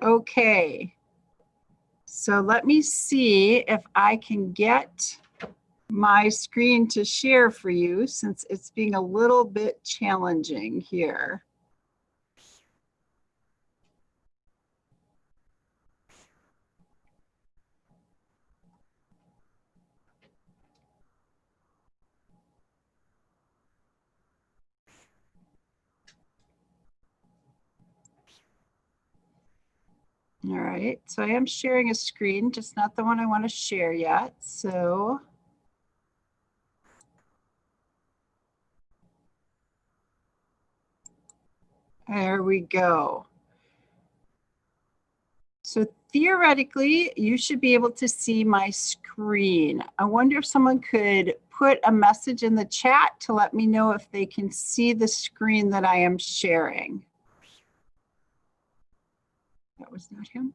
Okay. So let me see if I can get my screen to share for you, since it's being a little bit challenging here. All right, so I am sharing a screen, just not the one I want to share yet. So there we go. So theoretically, you should be able to see my screen. I wonder if someone could put a message in the chat to let me know if they can see the screen that I am sharing. That was not him.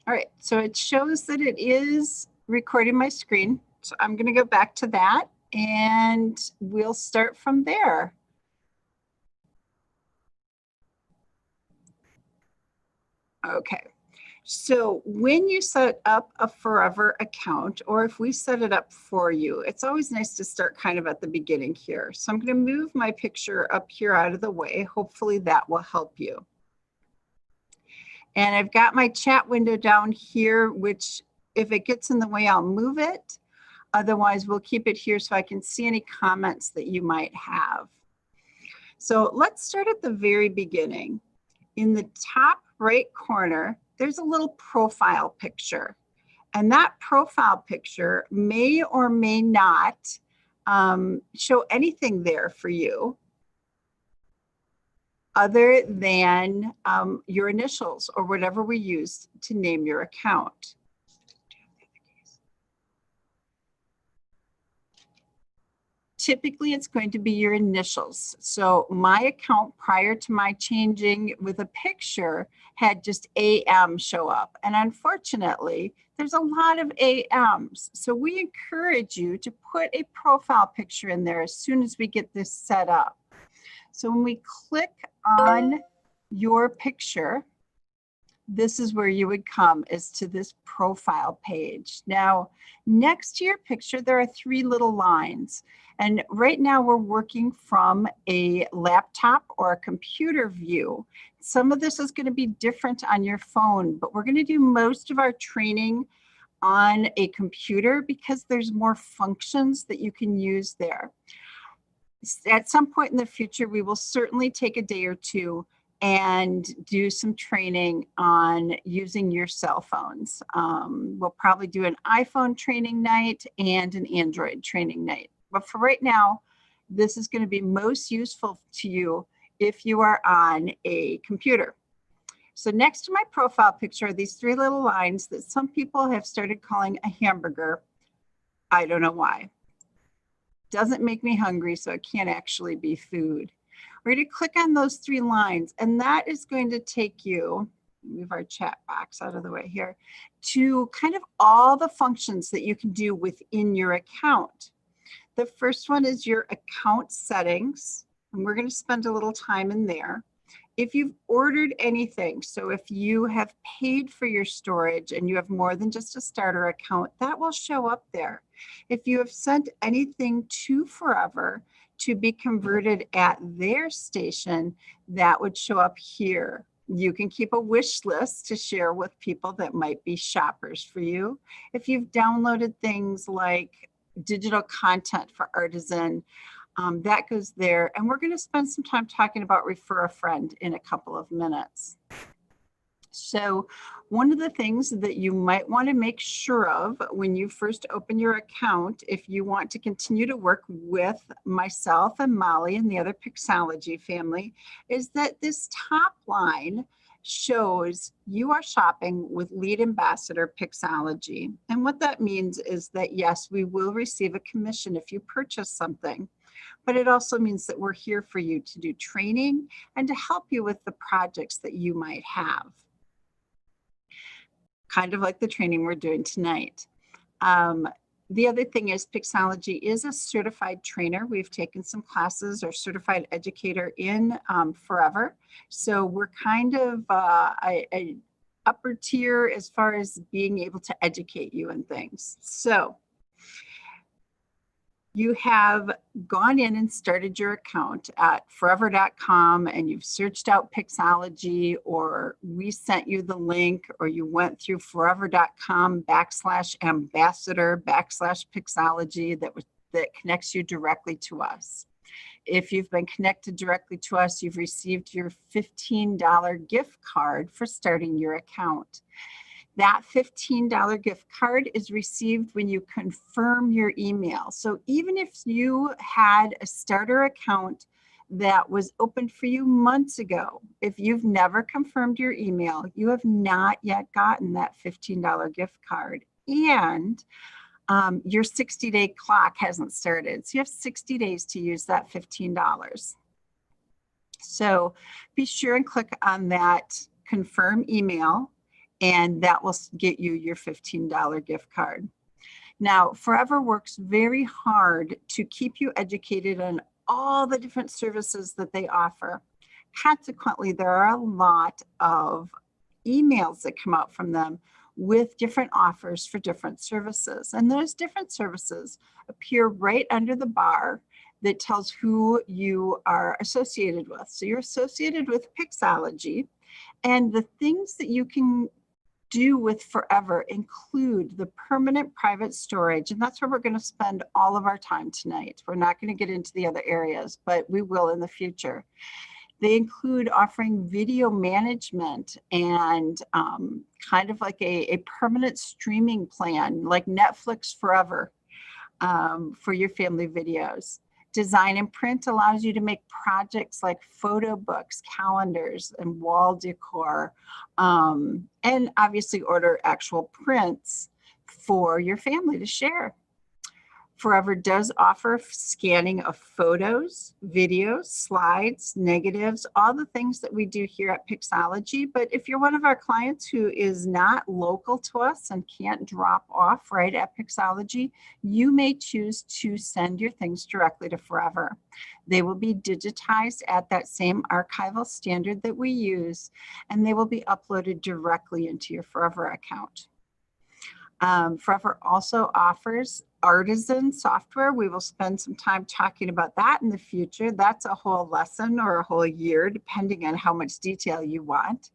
All right, so it shows that it is recording my screen. So I'm going to go back to that and we'll start from there. Okay, so when you set up a Forever account, or if we set it up for you, it's always nice to start kind of at the beginning here. So I'm going to move my picture up here out of the way. Hopefully that will help you. And I've got my chat window down here, which if it gets in the way, I'll move it. Otherwise, we'll keep it here so I can see any comments that you might have. So let's start at the very beginning. In the top right corner, there's a little profile picture. And that profile picture may or may not show anything there for you other than your initials or whatever we used to name your account. Typically, it's going to be your initials. So my account prior to my changing with a picture had just AM show up. And unfortunately, there's a lot of AMs. So we encourage you to put a profile picture in there as soon as we get this set up. So when we click on your picture, this is where you would come, is to this profile page. Now, next to your picture, there are three little lines. And right now we're working from a laptop or a computer view. Some of this is going to be different on your phone, but we're going to do most of our training on a computer because there's more functions that you can use there. At some point in the future, we will certainly take a day or two and do some training on using your cell phones. We'll probably do an iPhone training night and an Android training night. But for right now, this is going to be most useful to you if you are on a computer. So next to my profile picture are these three little lines that some people have started calling a hamburger. I don't know why. Doesn't make me hungry, so it can't actually be food. We're going to click on those three lines, and that is going to take you, move our chat box out of the way here, to kind of all the functions that you can do within your account. The first one is your account settings, and we're going to spend a little time in there. If you've ordered anything, so if you have paid for your storage and you have more than just a starter account, that will show up there. If you have sent anything to Forever to be converted at their station, that would show up here. You can keep a wish list to share with people that might be shoppers for you. If you've downloaded things like digital content for Artisan, that goes there. And we're going to spend some time talking about Refer a Friend in a couple of minutes. So one of the things that you might want to make sure of when you first open your account, if you want to continue to work with myself and Molly and the other Pixologie family, is that this top line shows you are shopping with Lead Ambassador Pixologie. And what that means is that, yes, we will receive a commission if you purchase something. But it also means that we're here for you to do training and to help you with the projects that you might have. Kind of like the training we're doing tonight. The other thing is Pixologie is a certified trainer. We've taken some classes or certified educator in forever. So we're kind of a upper tier as far as being able to educate you in things. So you have gone in and started your account at forever.com and you've searched out Pixologie, or we sent you the link, or you went through forever.com/ambassador/Pixologie that connects you directly to us. If you've been connected directly to us, you've received your $15 gift card for starting your account. That $15 gift card is received when you confirm your email. So even if you had a starter account that was opened for you months ago, if you've never confirmed your email, you have not yet gotten that $15 gift card. And your 60-day clock hasn't started. So you have 60 days to use that $15. So be sure and click on that confirm email, and that will get you your $15 gift card. Now, Forever works very hard to keep you educated on all the different services that they offer. Consequently, there are a lot of emails that come out from them with different offers for different services. And those different services appear right under the bar that tells who you are associated with. So you're associated with Pixologie, and the things that you can do with Forever include the permanent private storage, and that's where we're going to spend all of our time tonight. We're not going to get into the other areas, but we will in the future. They include offering video management and kind of like a permanent streaming plan, like Netflix Forever for your family videos. Design and print allows you to make projects like photo books, calendars, and wall decor, and obviously order actual prints for your family to share. Forever does offer scanning of photos, videos, slides, negatives, all the things that we do here at Pixologie. But if you're one of our clients who is not local to us and can't drop off right at Pixologie, you may choose to send your things directly to Forever. They will be digitized at that same archival standard that we use, and they will be uploaded directly into your Forever account. Forever also offers artisan software. We will spend some time talking about that in the future. That's a whole lesson or a whole year, depending on how much detail you want.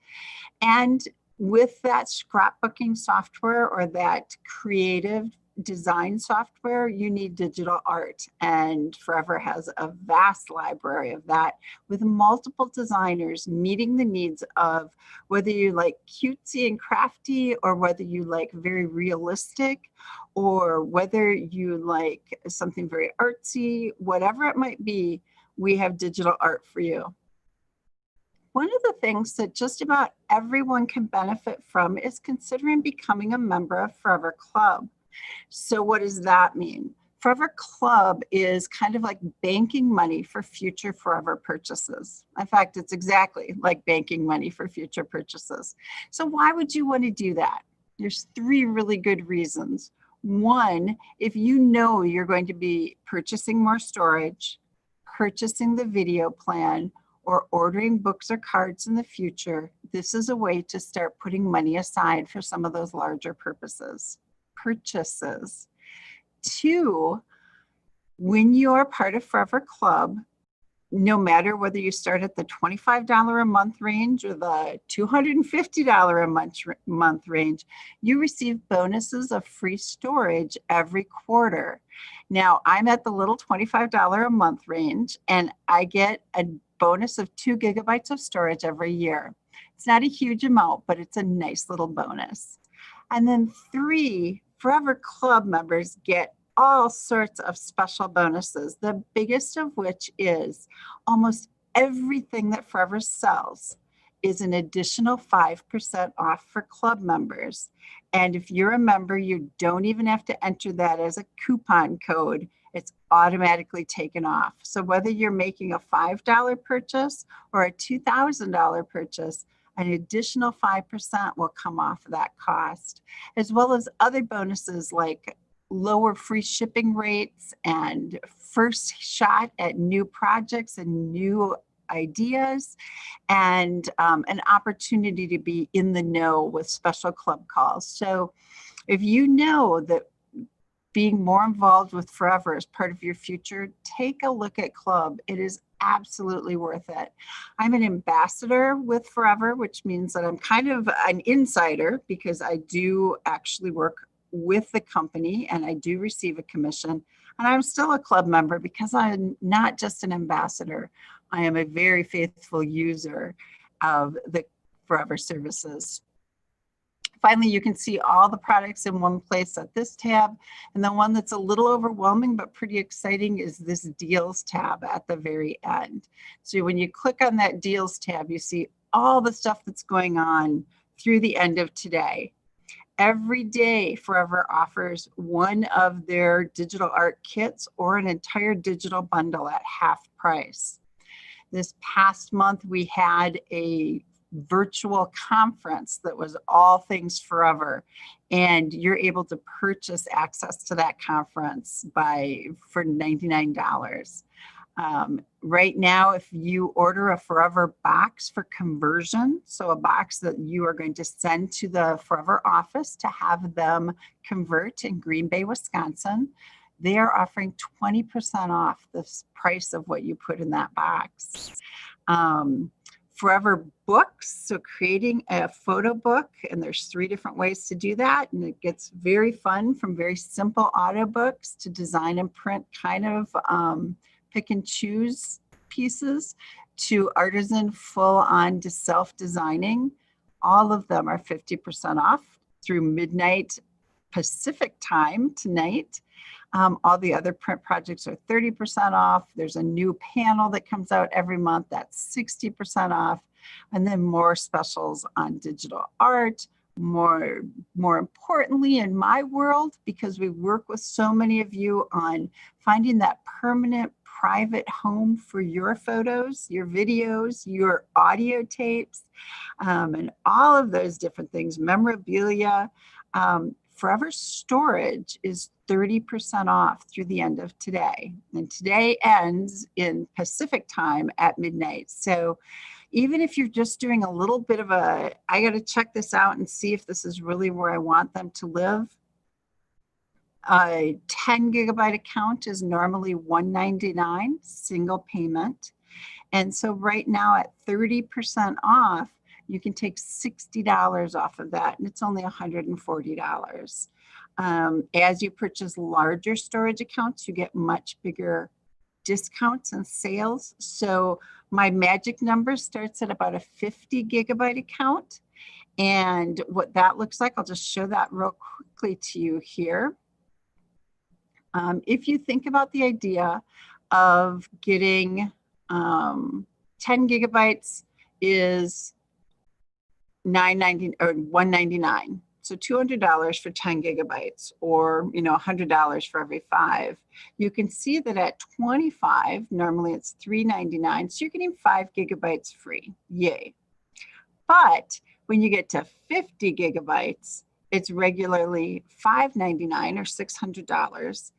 And with that scrapbooking software or that creative design software, you need digital art. And Forever has a vast library of that with multiple designers meeting the needs of whether you like cutesy and crafty, or whether you like very realistic, or whether you like something very artsy, whatever it might be, we have digital art for you. One of the things that just about everyone can benefit from is considering becoming a member of Forever Club. So what does that mean? Forever Club is kind of like banking money for future Forever purchases. In fact, it's exactly like banking money for future purchases. So why would you want to do that? There's 3 really good reasons. One, if you know you're going to be purchasing more storage, purchasing the video plan, or ordering books or cards in the future, this is a way to start putting money aside for some of those larger purchases. 2, when you're part of Forever Club, no matter whether you start at the $25 a month range or the $250 a month range, you receive bonuses of free storage every quarter. Now, I'm at the little $25 a month range, and I get a bonus of 2 gigabytes of storage every year. It's not a huge amount, but it's a nice little bonus. And then 3, Forever Club members get all sorts of special bonuses, the biggest of which is almost everything that Forever sells is an additional 5% off for club members. And if you're a member, you don't even have to enter that as a coupon code. It's automatically taken off. So whether you're making a $5 purchase or a $2,000 purchase, an additional 5% will come off of that cost, as well as other bonuses like lower free shipping rates and first shot at new projects and new ideas, and an opportunity to be in the know with special club calls. So if you know that being more involved with Forever is part of your future, take a look at Club. It is absolutely worth it. I'm an ambassador with Forever, which means that I'm kind of an insider because I do actually work with the company and I do receive a commission. And I'm still a club member because I'm not just an ambassador. I am a very faithful user of the Forever services. Finally, you can see all the products in one place at this tab. And the one that's a little overwhelming but pretty exciting is this deals tab at the very end. So when you click on that deals tab, you see all the stuff that's going on through the end of today. Every day, Forever offers one of their digital art kits or an entire digital bundle at half price. This past month, we had a virtual conference that was all things Forever, and you're able to purchase access to that conference for $99. Right now, if you order a Forever box for conversion, so a box that you are going to send to the Forever office to have them convert in Green Bay, Wisconsin, they are offering 20% off the price of what you put in that box. Forever books, so creating a photo book, and there's 3 different ways to do that, and it gets very fun, from very simple auto books to design and print kind of pick and choose pieces to artisan full-on to self-designing. All of them are 50% off through midnight Pacific time tonight. All the other print projects are 30% off. There's a new panel that comes out every month that's 60% off. And then more specials on digital art. More importantly, in my world, because we work with so many of you on finding that permanent private home for your photos, your videos, your audio tapes, and all of those different things, memorabilia. Forever Storage is 30% off through the end of today. And today ends in Pacific time at midnight. So even if you're just doing a little bit of I got to check this out and see if this is really where I want them to live. A 10 gigabyte account is normally $199, single payment. And so right now at 30% off, you can take $60 off of that, and it's only $140. As you purchase larger storage accounts, you get much bigger discounts and sales. So my magic number starts at about a 50 gigabyte account. And what that looks like, I'll just show that real quickly to you here. If you think about the idea of getting 10 gigabytes is $9.90 or $199, so $200 for 10 gigabytes, or $100 for every 5. You can see that at 25, normally it's $3.99, so you're getting 5 gigabytes free. Yay! But when you get to 50 gigabytes, it's regularly $5.99 or $600,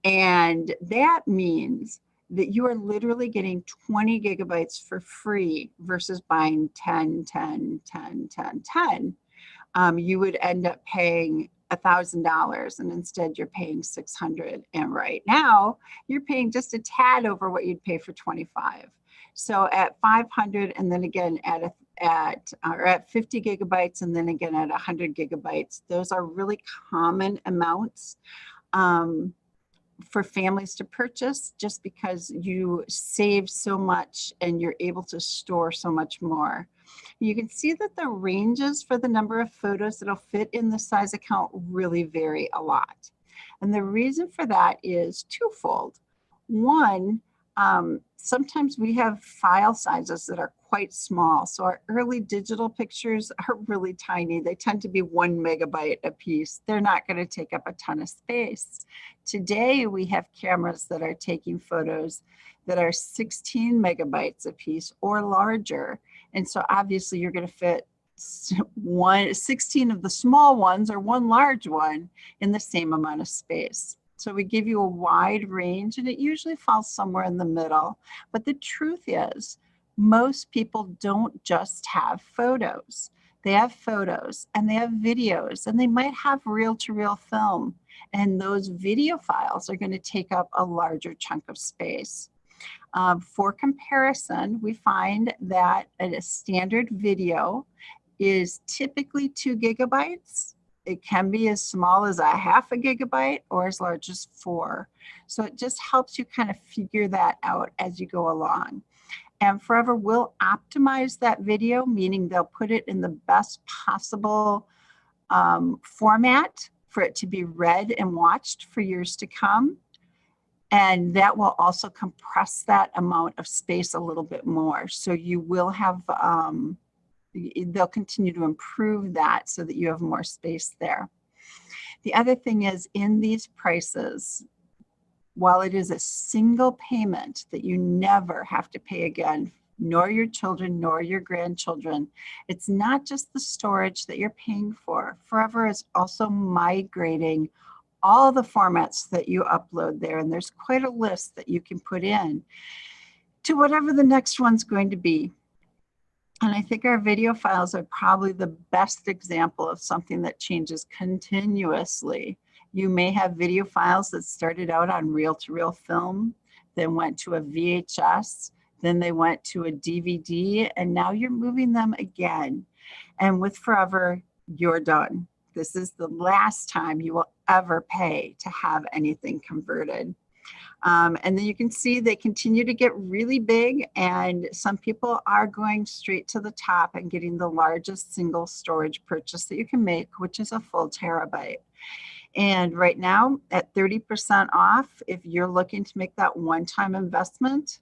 and that means that you are literally getting 20 gigabytes for free versus buying 10, 10, 10, 10, 10. You would end up paying $1,000, and instead you're paying $600. And right now you're paying just a tad over what you'd pay for 25. So at 500, and then again at 50 gigabytes, and then again at 100 gigabytes, those are really common amounts for families to purchase, just because you save so much and you're able to store so much more. You can see that the ranges for the number of photos that'll fit in the size account really vary a lot. And the reason for that is twofold. One, sometimes we have file sizes that are quite small. So our early digital pictures are really tiny. They tend to be 1 megabyte a piece. They're not going to take up a ton of space. Today, we have cameras that are taking photos that are 16 megabytes a piece or larger. And so obviously you're going to fit 16 of the small ones or one large one in the same amount of space. So we give you a wide range, and it usually falls somewhere in the middle. But the truth is, most people don't just have photos. They have photos and they have videos, and they might have reel-to-reel film. And those video files are going to take up a larger chunk of space. For comparison, we find that a standard video is typically 2 gigabytes. It can be as small as a 0.5 gigabyte or as large as 4. So it just helps you kind of figure that out as you go along. And Forever will optimize that video, meaning they'll put it in the best possible format for it to be read and watched for years to come. And that will also compress that amount of space a little bit more. So you will have they'll continue to improve that so that you have more space there. The other thing is, in these prices, while it is a single payment that you never have to pay again, nor your children, nor your grandchildren, it's not just the storage that you're paying for. Forever is also migrating all the formats that you upload there, and there's quite a list that you can put in to whatever the next one's going to be. And I think our video files are probably the best example of something that changes continuously. You may have video files that started out on reel-to-reel film, then went to a VHS, then they went to a DVD, and now you're moving them again. And with Forever, you're done. This is the last time you will ever pay to have anything converted. And then you can see they continue to get really big, and some people are going straight to the top and getting the largest single storage purchase that you can make, which is a full terabyte. And right now at 30% off, if you're looking to make that one-time investment,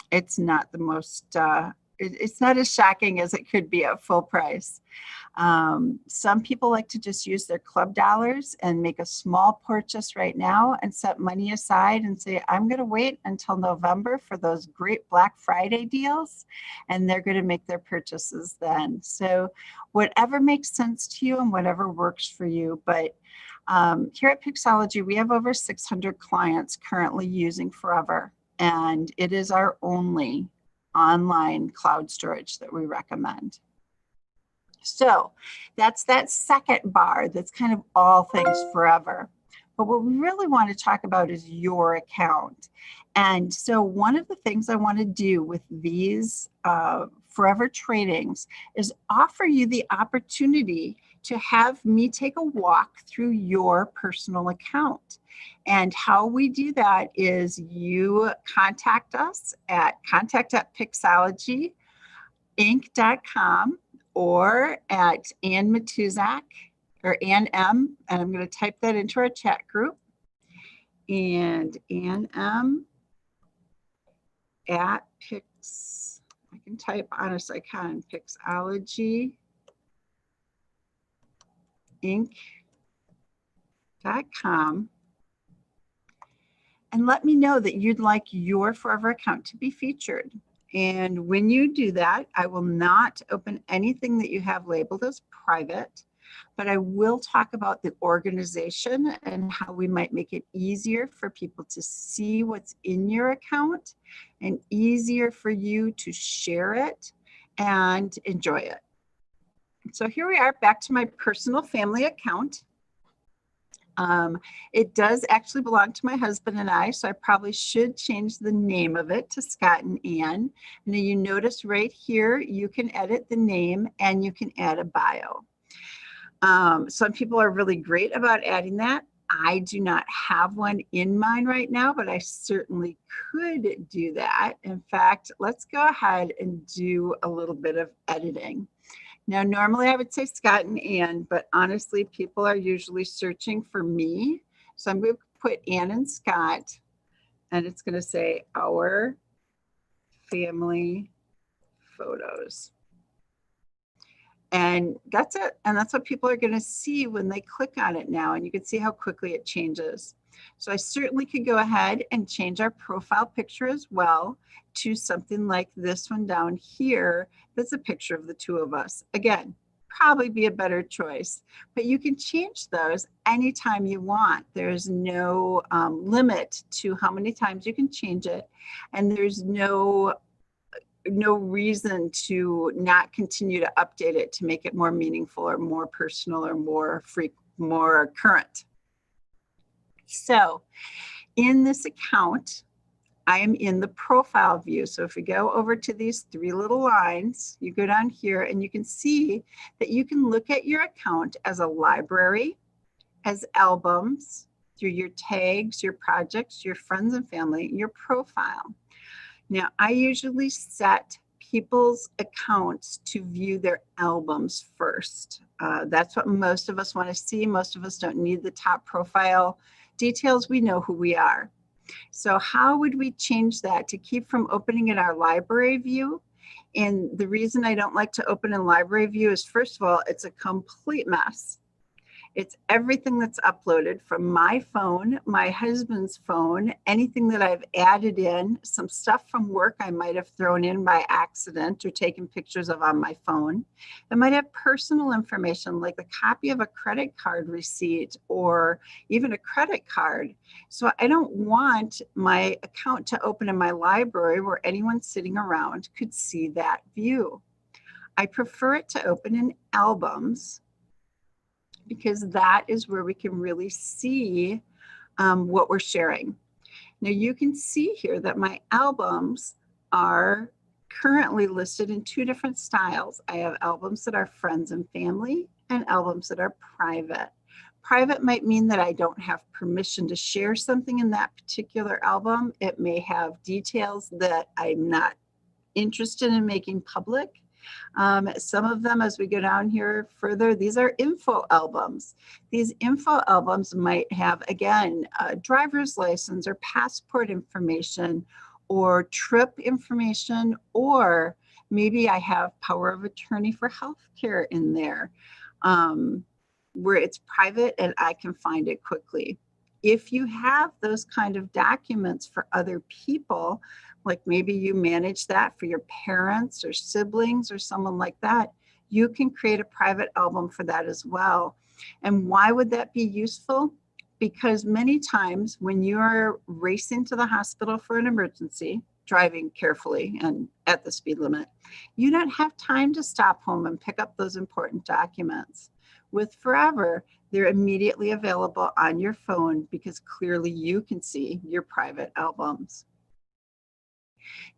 it's not the most, it's not as shocking as it could be at full price. Some people like to just use their club dollars and make a small purchase right now and set money aside and say, I'm going to wait until November for those great Black Friday deals, and they're going to make their purchases then. So whatever makes sense to you and whatever works for you. But here at Pixologie, we have over 600 clients currently using Forever, and it is our only online cloud storage that we recommend. So that's that second bar that's kind of all things Forever. But what we really want to talk about is your account. And so one of the things I want to do with these Forever trainings is offer you the opportunity to have me take a walk through your personal account. And how we do that is you contact us at contact@pixologieinc.com or at Ann Matuszak or Ann M, and I'm going to type that into our chat group. And Ann M at Pix, I can type, honestly, I can, Pixologieinc.com. And let me know that you'd like your Forever account to be featured. And when you do that, I will not open anything that you have labeled as private, but I will talk about the organization and how we might make it easier for people to see what's in your account and easier for you to share it and enjoy it. So here we are, back to my personal family account. It does actually belong to my husband and I, so I probably should change the name of it to Scott and Ann. And then you notice right here, you can edit the name and you can add a bio. Some people are really great about adding that. I do not have one in mind right now, but I certainly could do that. In fact, let's go ahead and do a little bit of editing. Now, normally I would say Scott and Ann, but honestly, people are usually searching for me. So I'm going to put Ann and Scott, and it's going to say our family photos. And that's it. And that's what people are going to see when they click on it now. And you can see how quickly it changes. So I certainly could go ahead and change our profile picture as well to something like this one down here. That's a picture of the two of us. Again, probably be a better choice, but you can change those anytime you want. There's no limit to how many times you can change it. And there's no reason to not continue to update it to make it more meaningful or more personal or more current. So in this account, I am in the profile view. So if we go over to these three little lines, you go down here and you can see that you can look at your account as a library, as albums, through your tags, your projects, your friends and family, your profile. Now, I usually set people's accounts to view their albums first. That's what most of us want to see. Most of us don't need the top profile details. We know who we are. So how would we change that to keep from opening in our library view? And the reason I don't like to open in library view is, first of all, it's a complete mess. It's everything that's uploaded from my phone, my husband's phone, anything that I've added in, some stuff from work I might have thrown in by accident or taken pictures of on my phone. It might have personal information like a copy of a credit card receipt or even a credit card. So I don't want my account to open in my library where anyone sitting around could see that view. I prefer it to open in albums, because that is where we can really see what we're sharing. Now you can see here that my albums are currently listed in two different styles. I have albums that are friends and family and albums that are private. Private might mean that I don't have permission to share something in that particular album. It may have details that I'm not interested in making public. Some of them, as we go down here further, these are info albums. These info albums might have, again, a driver's license or passport information or trip information, or maybe I have power of attorney for healthcare in there, where it's private and I can find it quickly. If you have those kind of documents for other people, like maybe you manage that for your parents or siblings or someone like that, you can create a private album for that as well. And why would that be useful? Because many times when you're racing to the hospital for an emergency, driving carefully and at the speed limit, you don't have time to stop home and pick up those important documents. With Forever, they're immediately available on your phone because clearly you can see your private albums.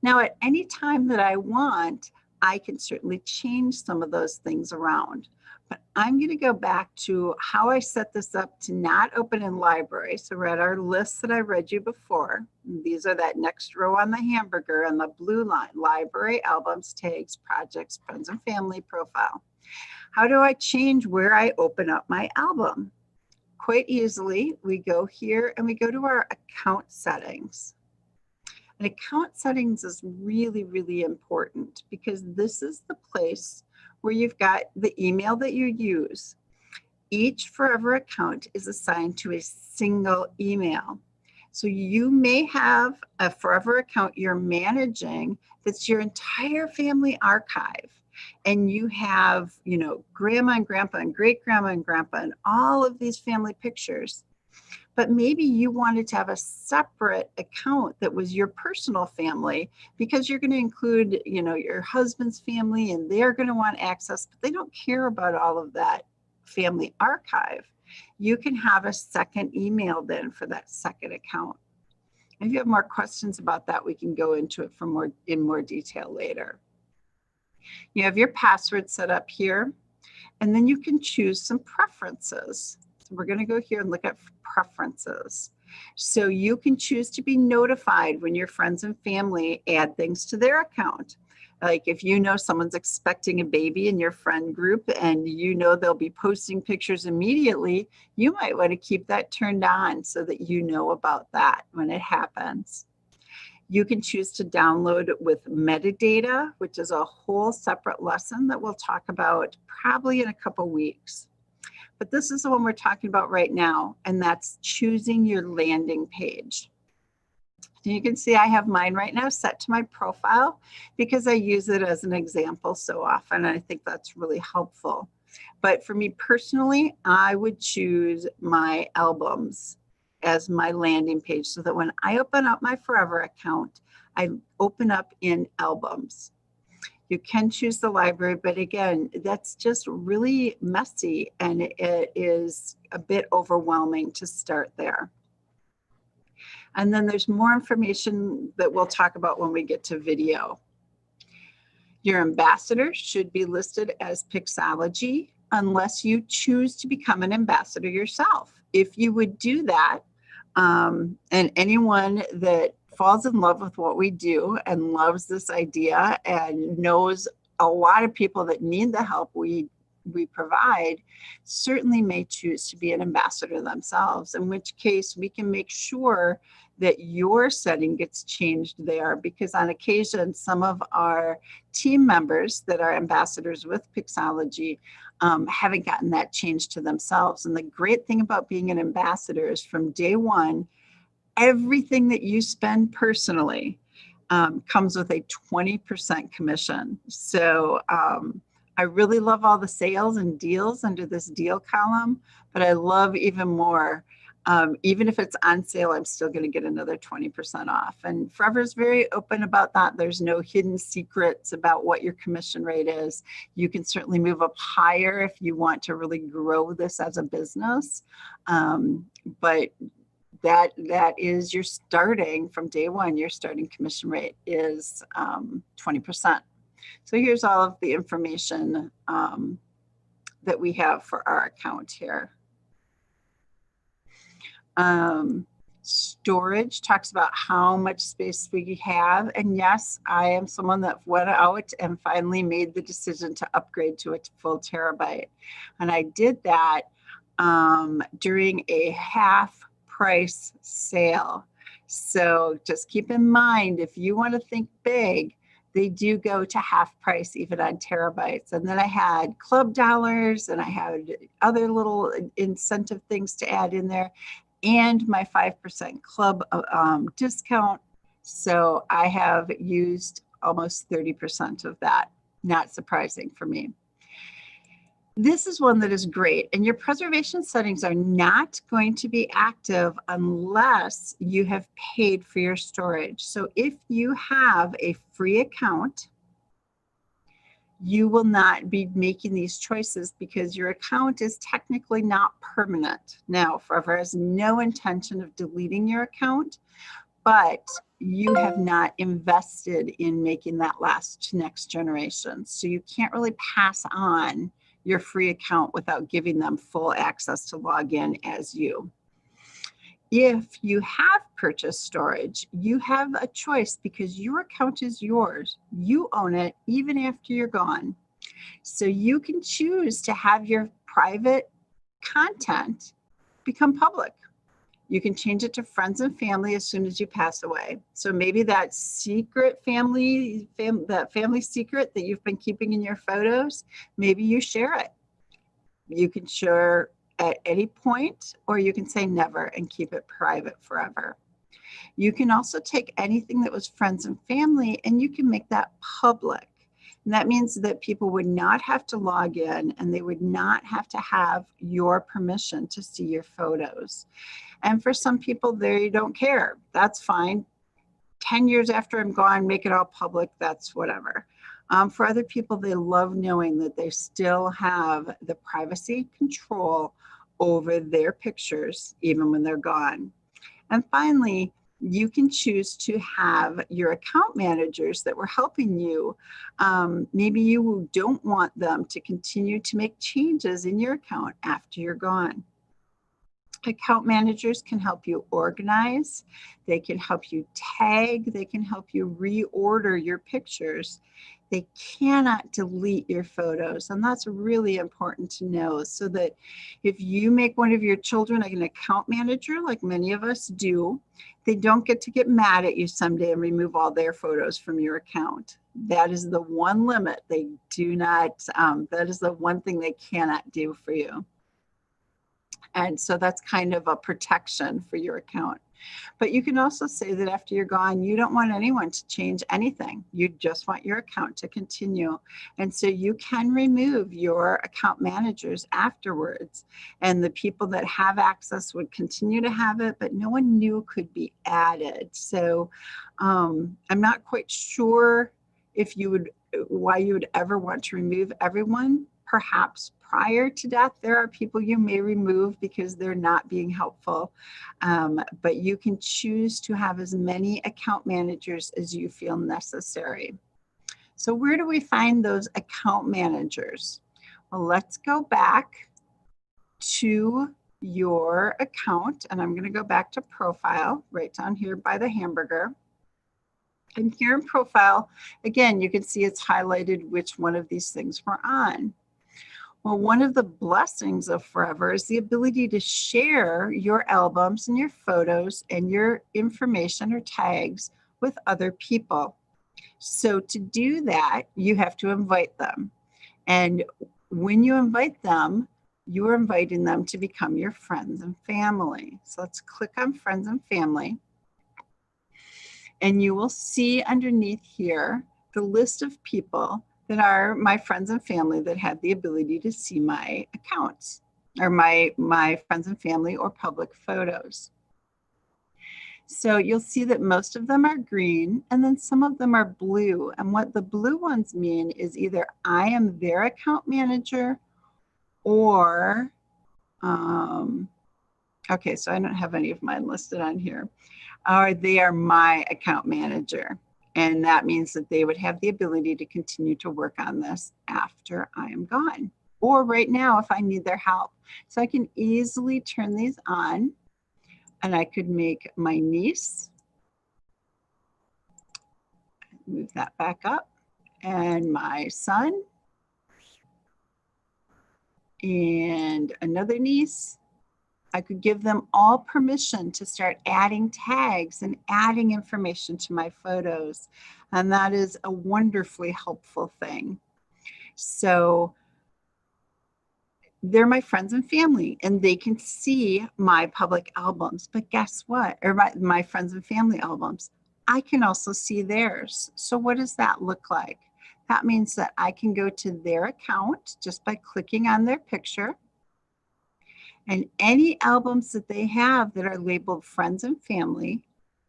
Now, at any time that I want, I can certainly change some of those things around. But I'm going to go back to how I set this up to not open in library. So we're at our list that I read you before. These are that next row on the hamburger on the blue line: library, albums, tags, projects, friends and family, profile. How do I change where I open up my album? Quite easily, we go here and we go to our account settings. And account settings is really, really important because this is the place where you've got the email that you use. Each Forever account is assigned to a single email. So you may have a Forever account you're managing that's your entire family archive. And you have, you know, grandma and grandpa and great grandma and grandpa and all of these family pictures. But maybe you wanted to have a separate account that was your personal family because you're going to include, you know, your husband's family and they're going to want access, but they don't care about all of that family archive. You can have a second email then for that second account. And if you have more questions about that, we can go into it in more detail later. You have your password set up here, and then you can choose some preferences. So we're going to go here and look at preferences. So you can choose to be notified when your friends and family add things to their account. Like if you know someone's expecting a baby in your friend group and you know they'll be posting pictures immediately, you might want to keep that turned on so that you know about that when it happens. You can choose to download with metadata, which is a whole separate lesson that we'll talk about probably in a couple weeks. But this is the one we're talking about right now, and that's choosing your landing page. You can see I have mine right now set to my profile because I use it as an example so often. And I think that's really helpful. But for me personally, I would choose my albums as my landing page so that when I open up my Forever account, I open up in albums. You can choose the library, but again, that's just really messy and it is a bit overwhelming to start there. And then there's more information that we'll talk about when we get to video. Your ambassador should be listed as Pixologie unless you choose to become an ambassador yourself. If you would do that, and anyone that falls in love with what we do and loves this idea and knows a lot of people that need the help we provide, certainly may choose to be an ambassador themselves, in which case we can make sure that your setting gets changed there, because on occasion, some of our team members that are ambassadors with Pixologie haven't gotten that changed to themselves. And the great thing about being an ambassador is from day one, everything that you spend personally comes with a 20% commission. So I really love all the sales and deals under this deal column, but I love even more, even if it's on sale, I'm still going to get another 20% off. And Forever is very open about that. There's no hidden secrets about what your commission rate is. You can certainly move up higher if you want to really grow this as a business. But that is your starting from day one, your starting commission rate is 20%. So here's all of the information that we have for our account here. Storage talks about how much space we have. And yes, I am someone that went out and finally made the decision to upgrade to a full terabyte. And I did that during a half price sale. So just keep in mind, if you want to think big, they do go to half price even on terabytes. And then I had club dollars and I had other little incentive things to add in there and my 5% club discount. So I have used almost 30% of that. Not surprising for me. This is one that is great, and your preservation settings are not going to be active unless you have paid for your storage. So if you have a free account, you will not be making these choices because your account is technically not permanent. Now, Forever has no intention of deleting your account, but you have not invested in making that last to next generation. So you can't really pass on your free account without giving them full access to log in as you. If you have purchased storage, you have a choice because your account is yours. You own it even after you're gone. So you can choose to have your private content become public. You can change it to friends and family as soon as you pass away. So maybe that secret family secret that you've been keeping in your photos, maybe you share it. You can share at any point, or you can say never and keep it private forever. You can also take anything that was friends and family and you can make that public. And that means that people would not have to log in and they would not have to have your permission to see your photos. And for some people, they don't care. That's fine. 10 years after I'm gone, make it all public. That's whatever. For other people, they love knowing that they still have the privacy control over their pictures, even when they're gone. And finally, you can choose to have your account managers that were helping you. Maybe you don't want them to continue to make changes in your account after you're gone. Account managers can help you organize, they can help you tag, they can help you reorder your pictures. They cannot delete your photos. And that's really important to know, so that if you make one of your children like an account manager, like many of us do, they don't get to get mad at you someday and remove all their photos from your account. That is the one limit. They do not, that is the one thing they cannot do for you. And so that's kind of a protection for your account. But you can also say that after you're gone, you don't want anyone to change anything. You just want your account to continue. And so you can remove your account managers afterwards. And the people that have access would continue to have it, but no one new could be added. So I'm not quite sure if you would, why you would ever want to remove everyone. Perhaps prior to death, there are people you may remove because they're not being helpful. But you can choose to have as many account managers as you feel necessary. So where do we find those account managers? Well, let's go back to your account, and I'm going to go back to profile right down here by the hamburger. And here in profile, again, you can see it's highlighted which one of these things we're on. Well, one of the blessings of Forever is the ability to share your albums and your photos and your information or tags with other people. So to do that, you have to invite them. And when you invite them, you are inviting them to become your friends and family. So let's click on Friends and Family. And you will see underneath here the list of people that are my friends and family that have the ability to see my accounts, or my friends and family or public photos. So you'll see that most of them are green, and then some of them are blue. And what the blue ones mean is either I am their account manager, or, okay, so I don't have any of mine listed on here, or they are my account manager. And that means that they would have the ability to continue to work on this after I am gone, or right now if I need their help. So I can easily turn these on, and I could make my niece, move that back up, and my son, and another niece. I could give them all permission to start adding tags and adding information to my photos. And that is a wonderfully helpful thing. So they're my friends and family, and they can see my public albums. But guess what? Or my friends and family albums, I can also see theirs. So what does that look like? That means that I can go to their account just by clicking on their picture. And any albums that they have that are labeled friends and family,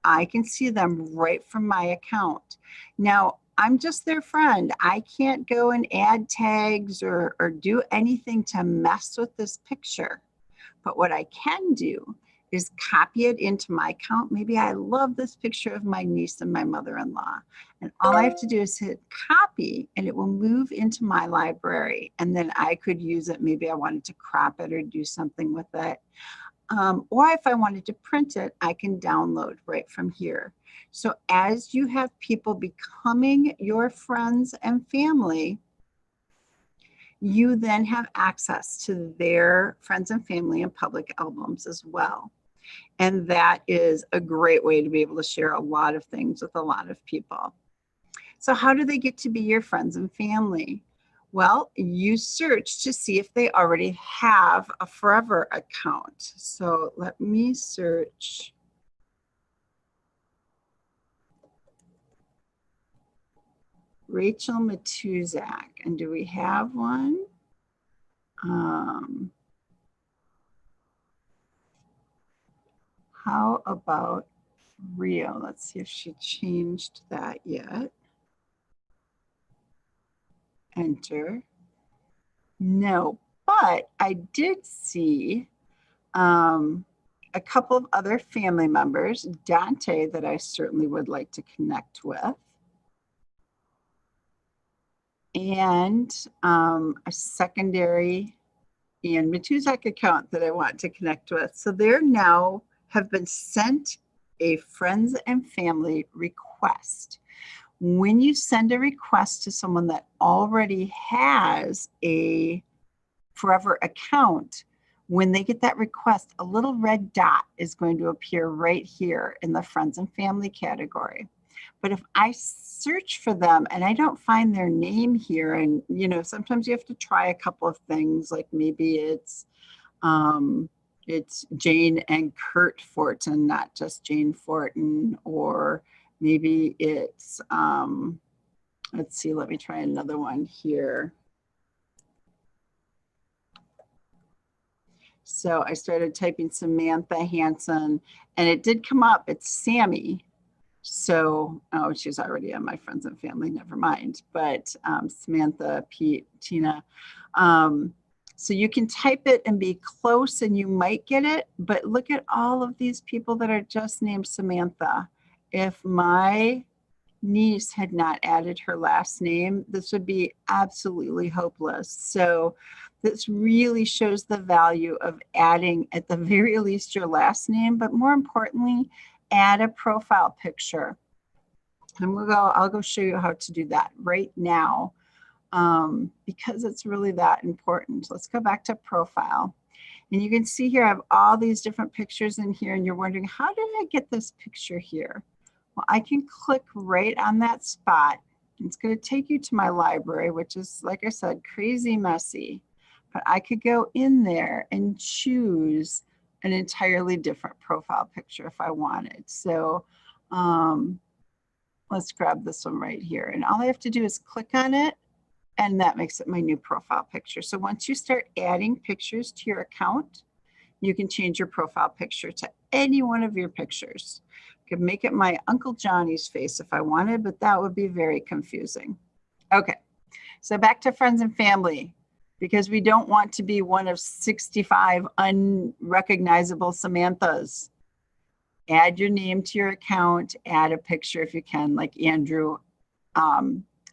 I can see them right from my account. Now, I'm just their friend. I can't go and add tags or do anything to mess with this picture. But what I can do is copy it into my account. Maybe I love this picture of my niece and my mother-in-law. And all I have to do is hit copy, and it will move into my library. And then I could use it. Maybe I wanted to crop it or do something with it. Or if I wanted to print it, I can download right from here. So as you have people becoming your friends and family, you then have access to their friends and family and public albums as well. And that is a great way to be able to share a lot of things with a lot of people. So how do they get to be your friends and family? Well, you search to see if they already have a Forever account. So let me search. Rachel Matuszak, and do we have one? How about Rio? Let's see if she changed that yet. Enter. No, but I did see a couple of other family members, Dante, that I certainly would like to connect with, and a secondary Ann Matuszak account that I want to connect with. So they're now have been sent a friends and family request. when you send a request to someone that already has a Forever account, when they get that request, a little red dot is going to appear right here in the friends and family category. But if I search for them and I don't find their name here, and you know, sometimes you have to try a couple of things, like maybe it's Jane and Kurt Fortin, not just Jane Fortin, or maybe it's, let's see, let me try another one here. So I started typing Samantha Hanson, and it did come up. It's Sammy. So, oh, she's already on my friends and family, never mind. But Samantha, Pete, Tina. So you can type it and be close and you might get it, but look at all of these people that are just named Samantha. If my niece had not added her last name, this would be absolutely hopeless. So this really shows the value of adding, at the very least, your last name, but more importantly, add a profile picture. And I'll go show you how to do that right now, because it's really that important. Let's go back to profile. And you can see here I have all these different pictures in here, and you're wondering, how did I get this picture here? Well, I can click right on that spot. It's going to take you to my library, which is, like I said, crazy messy. But I could go in there and choose an entirely different profile picture if I wanted. So let's grab this one right here. And all I have to do is click on it, and that makes it my new profile picture. So once you start adding pictures to your account, you can change your profile picture to any one of your pictures. I could make it my Uncle Johnny's face if I wanted, but that would be very confusing. Okay, so back to friends and family, because we don't want to be one of 65 unrecognizable Samanthas. Add your name to your account, add a picture if you can, like Andrew.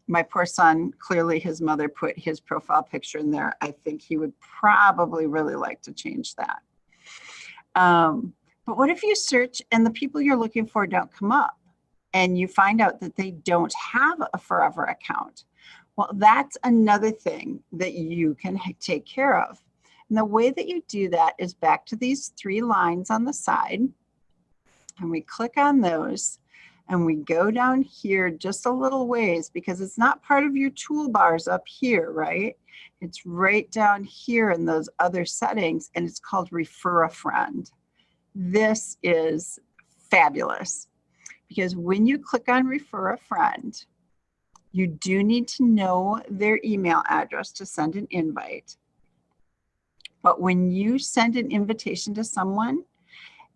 My poor son, clearly his mother put his profile picture in there. I think he would probably really like to change that. But what if you search and the people you're looking for don't come up, and you find out that they don't have a Forever account? Well, that's another thing that you can take care of. And the way that you do that is back to these 3 lines on the side, and we click on those, and we go down here just a little ways, because it's not part of your toolbars up here, right? It's right down here in those other settings, and it's called Refer a Friend. This is fabulous, because when you click on Refer a Friend, you do need to know their email address to send an invite. But when you send an invitation to someone,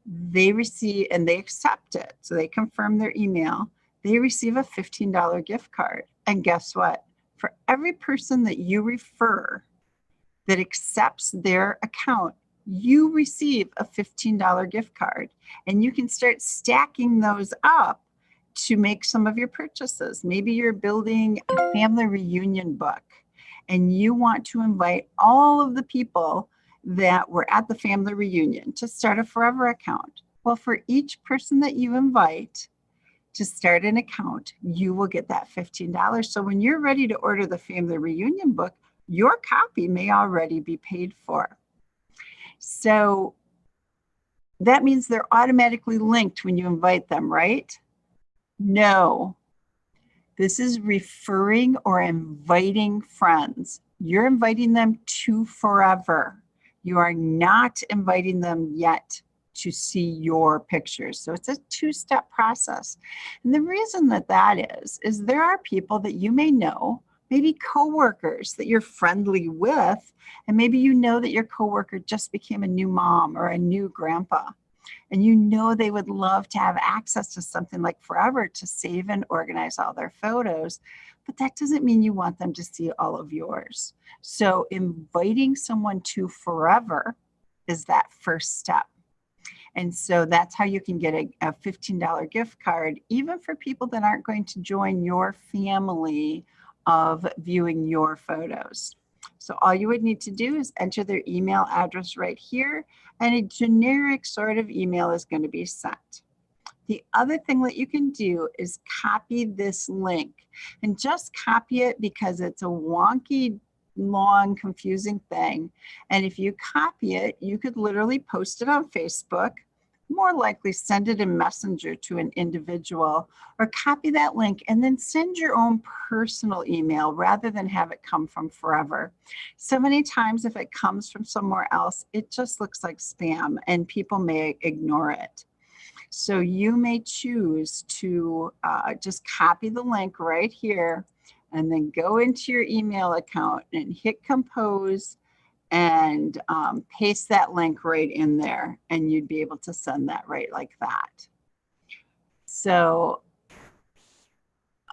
they receive, and they accept it, so they confirm their email, they receive a $15 gift card. And guess what? For every person that you refer that accepts their account, you receive a $15 gift card. And you can start stacking those up to make some of your purchases. Maybe you're building a family reunion book, and you want to invite all of the people that were at the family reunion to start a Forever account. Well, for each person that you invite to start an account, you will get that $15. So when you're ready to order the family reunion book, your copy may already be paid for. So that means they're automatically linked when you invite them, right? No. This is referring or inviting friends. You're inviting them to Forever. You are not inviting them yet to see your pictures. So it's a 2-step process. And the reason that is there are people that you may know, maybe coworkers that you're friendly with, and maybe you know that your coworker just became a new mom or a new grandpa, and you know they would love to have access to something like Forever to save and organize all their photos, but that doesn't mean you want them to see all of yours. So inviting someone to Forever is that first step. And so that's how you can get a $15 gift card, even for people that aren't going to join your family of viewing your photos. So all you would need to do is enter their email address right here, and a generic sort of email is going to be sent. The other thing that you can do is copy this link, and just copy it because it's a wonky, long, confusing thing. And if you copy it, you could literally post it on Facebook, more likely send it in Messenger to an individual, or copy that link and then send your own personal email rather than have it come from Forever. So many times if it comes from somewhere else, it just looks like spam and people may ignore it. So you may choose to just copy the link right here and then go into your email account and hit compose and paste that link right in there, and you'd be able to send that right like that. So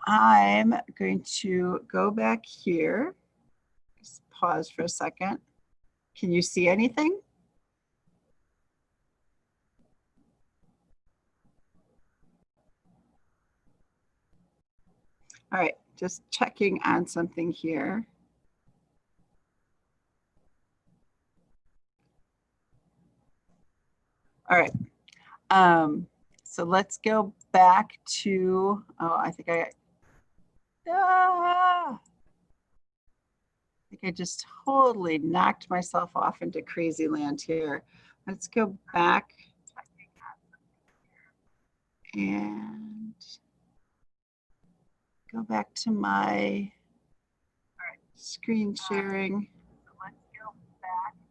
I'm going to go back here. Just pause for a second. Can you see anything? All right, just checking on something here. All right, so let's go back to, I think I just totally knocked myself off into crazy land here. Let's go back and go back to my screen sharing. Let's go back to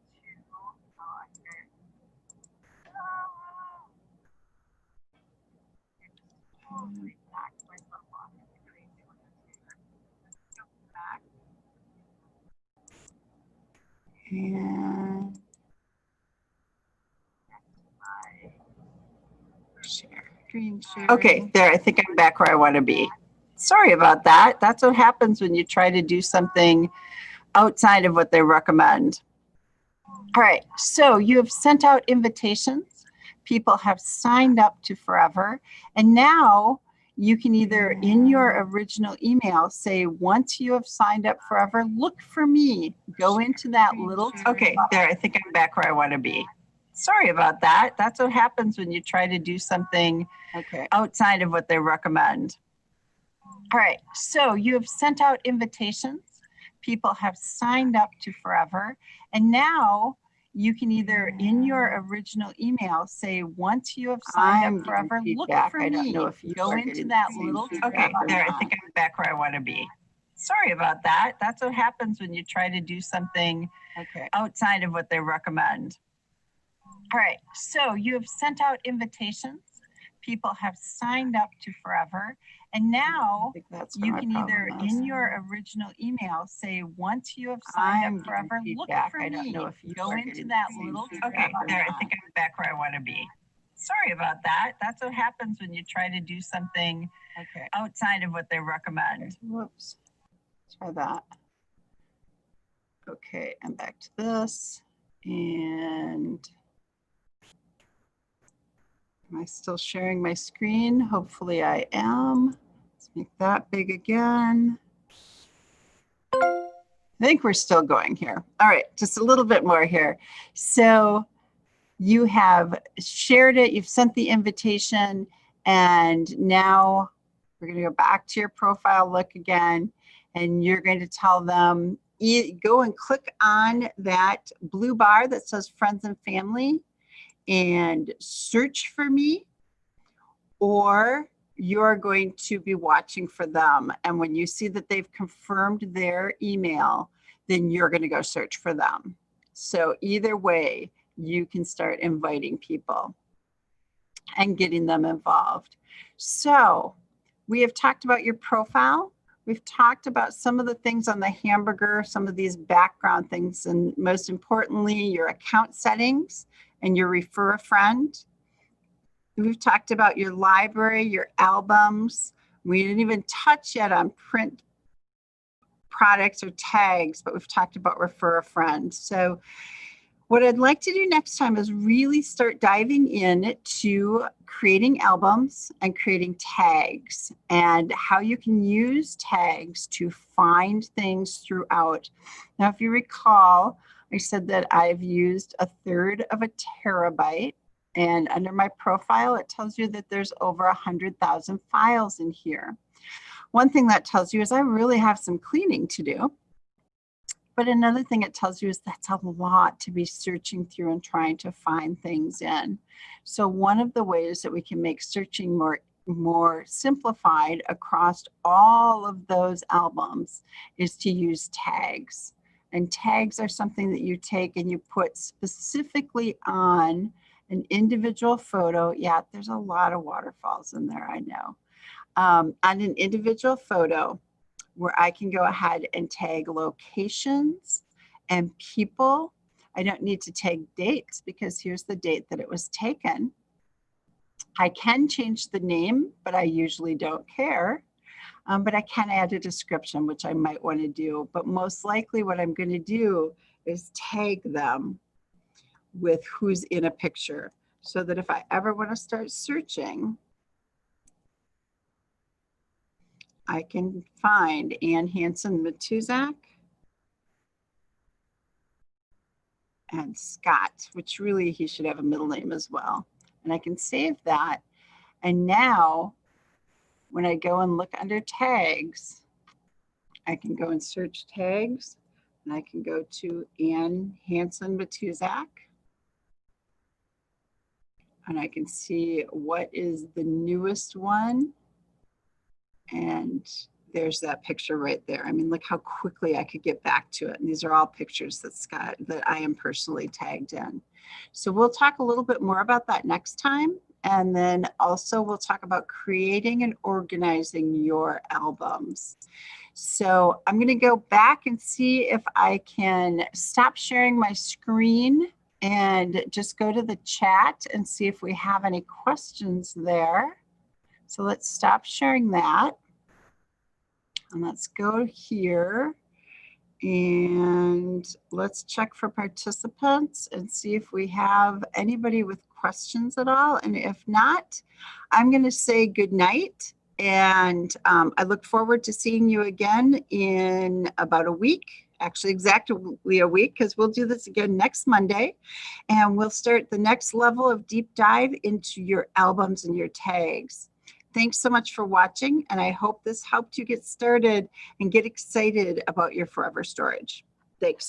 and share, screen share. Okay, there, I think I'm back where I want to be. Sorry about that. That's what happens when you try to do something outside of what they recommend. All right, so you have sent out invitations. People have signed up to Forever, and now you can either in your original email say, once you have signed up Forever, look for me. Go into that little, okay, there, I think I'm back where I want to be. Sorry about that. That's what happens when you try to do something outside of what they recommend. All right, so you have sent out invitations. People have signed up to Forever, and now you can either in your original email say, once you have signed up Forever, look for me. Go into that little, okay, there, I think I'm back where I want to be. Sorry about that. That's what happens when you try to do something outside of what they recommend. All right, so you have sent out invitations. People have signed up to Forever, and now you can either in your original email say, once you have signed up Forever, look for me. Go into that little, okay, there, I think I'm back where I want to be. Sorry about that. That's what happens when you try to do something outside of what they recommend. Whoops, try that. Okay, I'm back to this, and am I still sharing my screen? Hopefully I am. Let's make that big again. I think we're still going here. All right, just a little bit more here. So you have shared it, you've sent the invitation, and now we're going to go back to your profile look again, and you're going to tell them, go and click on that blue bar that says Friends and Family and search for me, or you're going to be watching for them. And when you see that they've confirmed their email, then you're going to go search for them. So either way, you can start inviting people and getting them involved. So we have talked about your profile. We've talked about some of the things on the hamburger, some of these background things, and most importantly, your account settings and your refer a friend. We've talked about your library, your albums. We didn't even touch yet on print products or tags, but we've talked about refer a friend. So what I'd like to do next time is really start diving in to creating albums and creating tags and how you can use tags to find things throughout. Now, if you recall, I said that I've used 1/3 of a terabyte. And under my profile, it tells you that there's over 100,000 files in here. One thing that tells you is I really have some cleaning to do. But another thing it tells you is that's a lot to be searching through and trying to find things in. So one of the ways that we can make searching more simplified across all of those albums is to use tags. And tags are something that you take and you put specifically on an individual photo. Yeah, there's a lot of waterfalls in there, I know. On an individual photo, where I can go ahead and tag locations and people. I don't need to tag dates because here's the date that it was taken. I can change the name, but I usually don't care. But I can add a description, which I might want to do. But most likely what I'm going to do is tag them with who's in a picture so that if I ever want to start searching, I can find Ann Matuszak and Scott, which really he should have a middle name as well. And I can save that. And now when I go and look under tags, I can go and search tags and I can go to Ann Matuszak. And I can see what is the newest one. And there's that picture right there. I mean, look how quickly I could get back to it. And these are all pictures that I am personally tagged in. So we'll talk a little bit more about that next time. And then also we'll talk about creating and organizing your albums. So I'm going to go back and see if I can stop sharing my screen and just go to the chat and see if we have any questions there. So let's stop sharing that. And let's go here and let's check for participants and see if we have anybody with questions at all. And if not, I'm going to say good night. And I look forward to seeing you again in about a week. Actually, exactly a week, because we'll do this again next Monday. And we'll start the next level of deep dive into your albums and your tags. Thanks so much for watching, and I hope this helped you get started and get excited about your forever storage. Thanks.